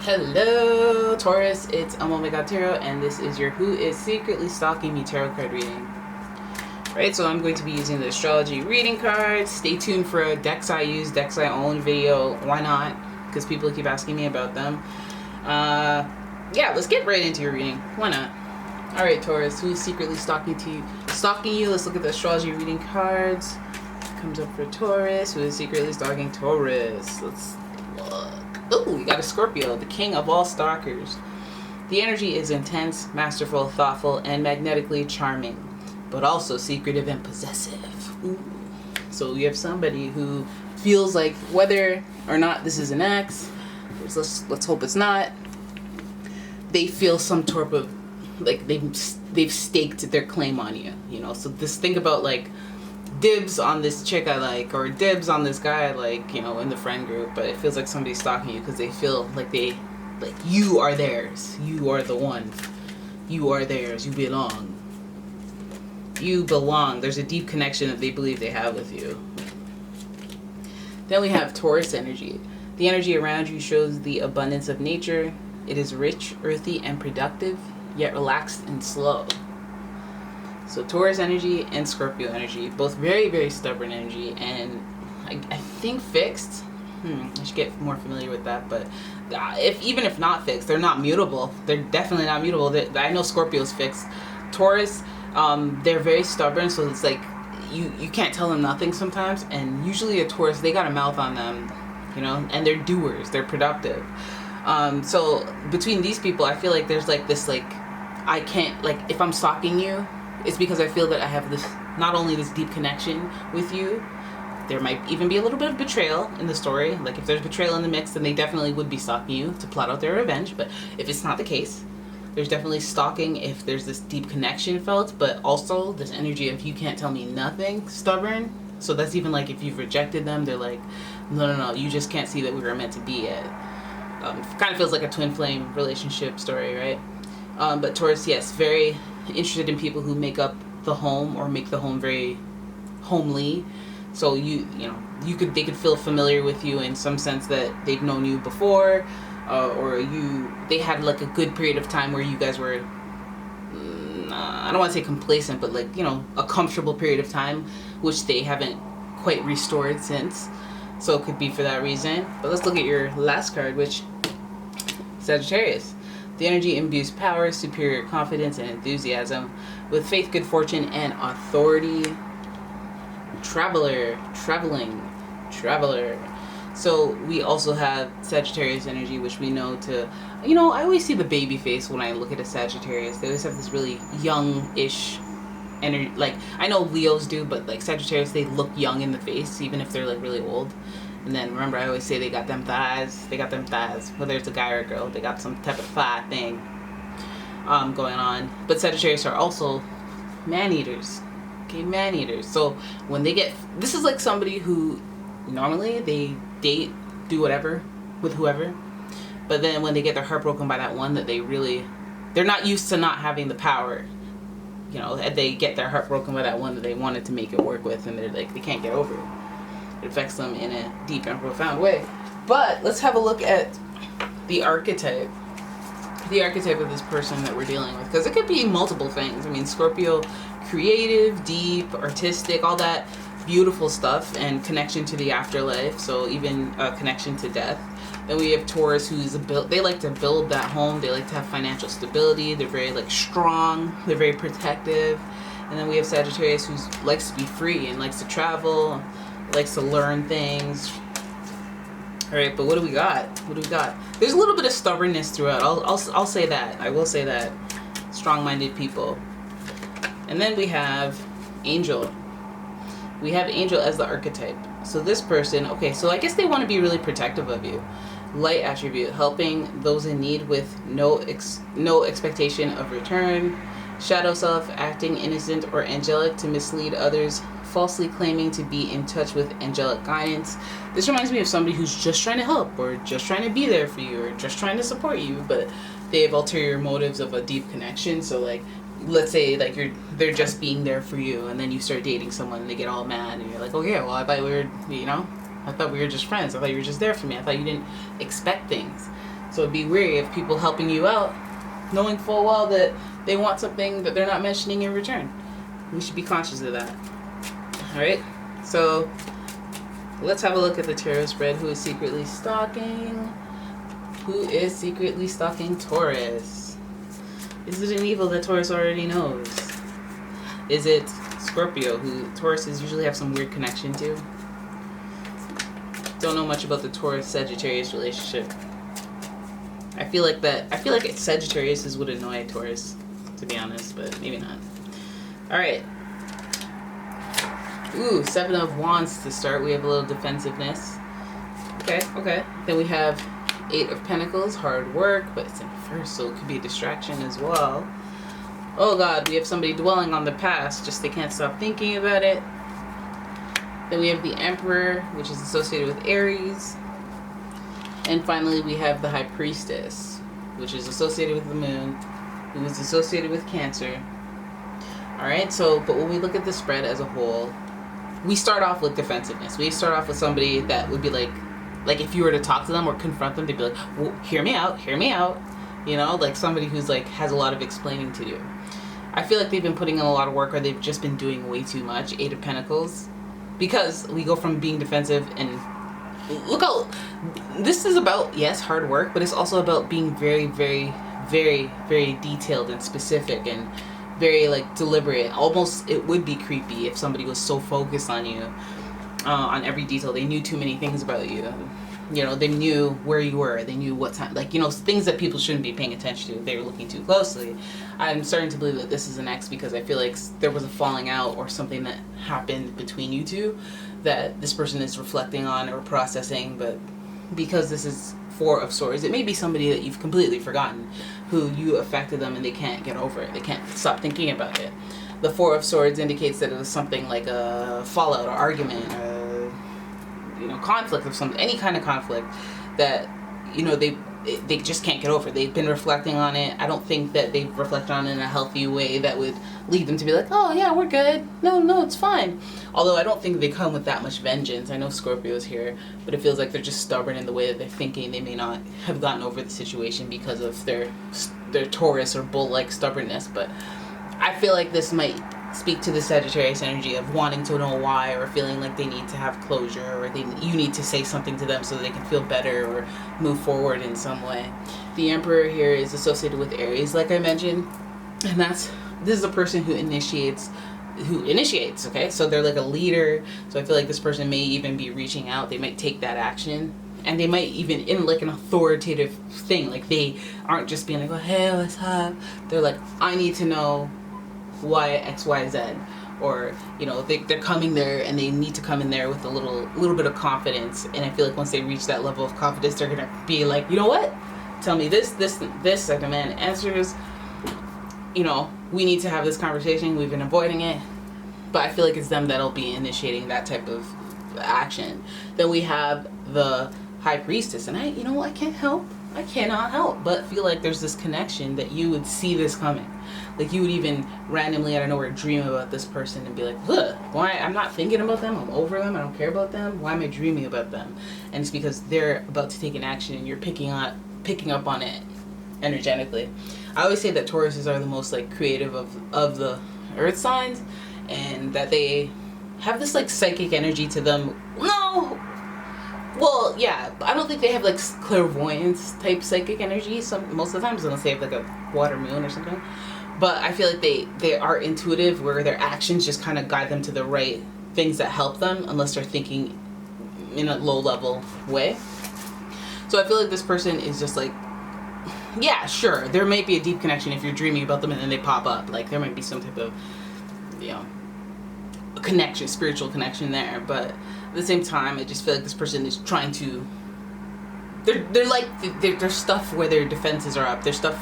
Hello Taurus, it's umomgtarot, and this is your Who is Secretly Stalking Me tarot card reading. Right, so I'm going to be using the astrology reading cards. Stay tuned for a decks I use, decks I own video. Why not? Because people keep asking me about them. Yeah, let's get right into your reading. Why not? Alright Taurus, who is secretly stalking you? Let's look at the astrology reading cards. Comes up for Taurus, who is secretly stalking Taurus. Let's look. Ooh, we got a Scorpio, the king of all stalkers. The energy is intense, masterful, thoughtful, and magnetically charming, but also secretive and possessive. Ooh. So you have somebody who feels like whether or not this is an ex, let's hope it's not, they feel some sort of, like they've staked their claim on you, you know? So just think about like dibs on this chick I like, or dibs on this guy I like, you know, in the friend group, but it feels like somebody's stalking you because they feel like you are theirs. You are the one. You are theirs. You belong. You belong. There's a deep connection that they believe they have with you. Then we have Taurus energy. The energy around you shows the abundance of nature. It is rich, earthy, and productive, yet relaxed and slow. So Taurus energy and Scorpio energy, both very, very stubborn energy, and I think fixed. I should get more familiar with that, but even if not fixed, they're not mutable. They're definitely not mutable. I know Scorpio's fixed. Taurus, they're very stubborn, so it's like you can't tell them nothing sometimes, and usually a Taurus, they got a mouth on them, you know, and they're doers, they're productive. So between these people, I feel like there's like this, like, I can't, like, if I'm stalking you, it's because I feel that I have this, not only this deep connection with you, there might even be a little bit of betrayal in the story. Like if there's betrayal in the mix, then they definitely would be stalking you to plot out their revenge. But if it's not the case, there's definitely stalking if there's this deep connection felt, but also this energy of you can't tell me nothing, stubborn. So that's even like if you've rejected them, they're like, no, you just can't see that we were meant to be yet. Kind of feels like a twin flame relationship story, right? But Taurus, yes, very interested in people who make up the home or make the home very homely. So they could feel familiar with you in some sense that they've known you before, or they had like a good period of time where you guys were, I don't want to say complacent, but like, you know, a comfortable period of time, which they haven't quite restored since. So it could be for that reason. But let's look at your last card, which Sagittarius. The energy imbues power, superior confidence, and enthusiasm with faith, good fortune, and authority. Traveler. So we also have Sagittarius energy, which we know to, you know, I always see the baby face when I look at a Sagittarius. They always have this really young-ish energy. Like, I know Leos do, but like Sagittarius, they look young in the face, even if they're like really old. And then remember, I always say they got them thighs. Whether it's a guy or a girl, they got some type of thigh thing going on. But Sagittarius are also man-eaters. Okay, man-eaters. So when they get, this is like somebody who normally they date, do whatever with whoever, but then when they get their heart broken by that one that they're not used to not having the power, you know, they get their heart broken by that one that they wanted to make it work with, and they're like, they can't get over it. It affects them in a deep and profound way. But let's have a look at the archetype of this person that we're dealing with, because it could be multiple things. I mean, Scorpio, creative, deep, artistic, all that beautiful stuff, and connection to the afterlife, so even a connection to death. Then we have Taurus, who's they like to build that home, they like to have financial stability, they're very like strong, they're very protective. And then we have Sagittarius, who likes to be free and likes to travel, likes to learn things. All right, but what do we got? There's a little bit of stubbornness throughout. I'll say that. I will say that. Strong-minded people. And then we have Angel. We have Angel as the archetype. So this person, okay, so I guess they want to be really protective of you. Light attribute, helping those in need with no expectation of return. Shadow self, acting innocent or angelic to mislead others, falsely claiming to be in touch with angelic guidance. This reminds me of somebody who's just trying to help, or just trying to be there for you, or just trying to support you, but they have ulterior motives of a deep connection. So like, let's say like they're just being there for you, and then you start dating someone and they get all mad, and you're like, oh yeah, well I thought we were, you know, I thought we were just friends. I thought you were just there for me. I thought you didn't expect things. So So be wary of people helping you out, knowing full well that they want something that they're not mentioning in return. We should be conscious of that. Alright, so let's have a look at the tarot spread. Who is secretly stalking? Who is secretly stalking Taurus? Is it an evil that Taurus already knows? Is it Scorpio, who Tauruses usually have some weird connection to? Don't know much about the Taurus-Sagittarius relationship. I feel like Sagittarius would annoy Taurus, to be honest, but maybe not. Alright. Ooh, 7 of Wands to start. We have a little defensiveness. Okay. Then we have 8 of Pentacles, hard work, but it's in first, so it could be a distraction as well. Oh god, we have somebody dwelling on the past, just they can't stop thinking about it. Then we have the Emperor, which is associated with Aries. And finally, we have the High Priestess, which is associated with the Moon, who is associated with Cancer. Alright, so, but when we look at the spread as a whole, we start off with defensiveness. We start off with somebody that would be like if you were to talk to them or confront them, they'd be like, well, hear me out. You know, like somebody who's like, has a lot of explaining to do. I feel like they've been putting in a lot of work, or they've just been doing way too much. 8 of Pentacles. Because we go from being defensive and look how this is about, yes, hard work, but it's also about being very, very, very, very detailed and specific and very like deliberate. Almost it would be creepy if somebody was so focused on you, on every detail. They knew too many things about you. You know, they knew where you were. They knew what time, like, you know, things that people shouldn't be paying attention to if they were looking too closely. I'm starting to believe that this is an ex because I feel like there was a falling out or something that happened between you two that this person is reflecting on or processing. But because this is 4 of Swords, it may be somebody that you've completely forgotten, who you affected them and they can't get over it. They can't stop thinking about it. The 4 of Swords indicates that it was something like a fallout or argument, you know, conflict of some, any kind of conflict that, you know, they just can't get over. They've been reflecting on it. I don't think that they've reflected on it in a healthy way that would lead them to be like, oh yeah, we're good. No, it's fine. Although I don't think they come with that much vengeance. I know Scorpio's here, but it feels like they're just stubborn in the way that they're thinking. They may not have gotten over the situation because of their Taurus or bull-like stubbornness, but I feel like this might speak to the Sagittarius energy of wanting to know why, or feeling like they need to have closure, or you need to say something to them so they can feel better or move forward in some way. The Emperor here is associated with Aries, like I mentioned, and this is a person who initiates, okay? So they're like a leader, so I feel like this person may even be reaching out. They might take that action, and they might even, in like an authoritative thing, like they aren't just being like, oh, hey, what's up? They're like, I need to know why X, Y, Z, or, you know, they're coming there and they need to come in there with a little bit of confidence. And I feel like once they reach that level of confidence, they're gonna be like, you know what? Tell me this. I demand answers. You know, we need to have this conversation. We've been avoiding it, but I feel like it's them that'll be initiating that type of action. Then we have the High Priestess, and I cannot help but feel like there's this connection that you would see this coming. Like you would even randomly out of nowhere dream about this person and be like, huh, why? I'm not thinking about them. I'm over them. I don't care about them. Why am I dreaming about them? And it's because they're about to take an action and you're picking up on it energetically. I always say that Tauruses are the most like creative of the earth signs, and that they have this like psychic energy to them. No! Well, yeah, I don't think they have like clairvoyance type psychic energy. Most of the times unless they have like a water moon or something. But I feel like they are intuitive, where their actions just kind of guide them to the right things that help them, unless they're thinking in a low level way. So I feel like this person is just like, yeah, sure, there might be a deep connection if you're dreaming about them and then they pop up. Like there might be some type of, you know, a connection, spiritual connection there. But at the same time, I just feel like this person is trying to, there's stuff where their defenses are up. There's stuff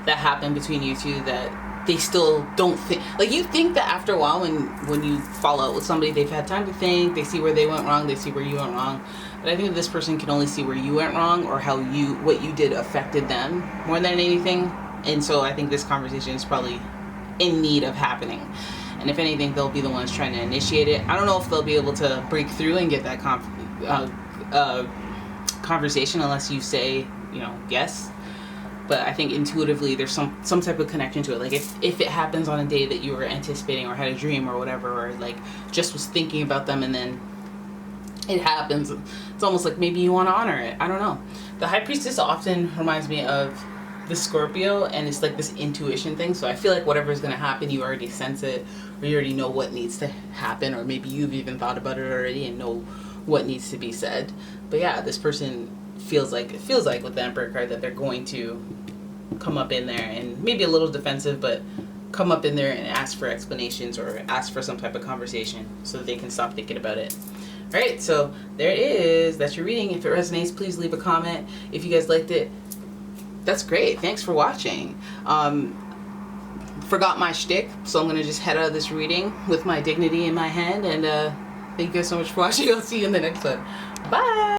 that happened between you two that they still don't think. Like you think that after a while when you fall out with somebody, they've had time to think, they see where they went wrong, they see where you went wrong. But I think that this person can only see where you went wrong, or how what you did affected them more than anything. And so I think this conversation is probably in need of happening. And if anything, they'll be the ones trying to initiate it. I don't know if they'll be able to break through and get that conversation unless you say, you know, guess. But I think intuitively there's some type of connection to it. Like if it happens on a day that you were anticipating or had a dream or whatever, or like just was thinking about them and then it happens, it's almost like maybe you want to honor it. I don't know. The High Priestess often reminds me of the Scorpio, and it's like this intuition thing. So I feel like whatever is going to happen, you already sense it, or you already know what needs to happen, or maybe you've even thought about it already and know what needs to be said. But yeah, this person feels like with the Emperor card that they're going to come up in there and maybe a little defensive, but come up in there and ask for explanations or ask for some type of conversation so that they can stop thinking about it. All right, so there it is. That's your reading. If it resonates, please leave a comment. If you guys liked it, that's great. Thanks for watching. Forgot my shtick, so I'm gonna just head out of this reading with my dignity in my hand, and thank you guys so much for watching. I'll see you in the next one. Bye.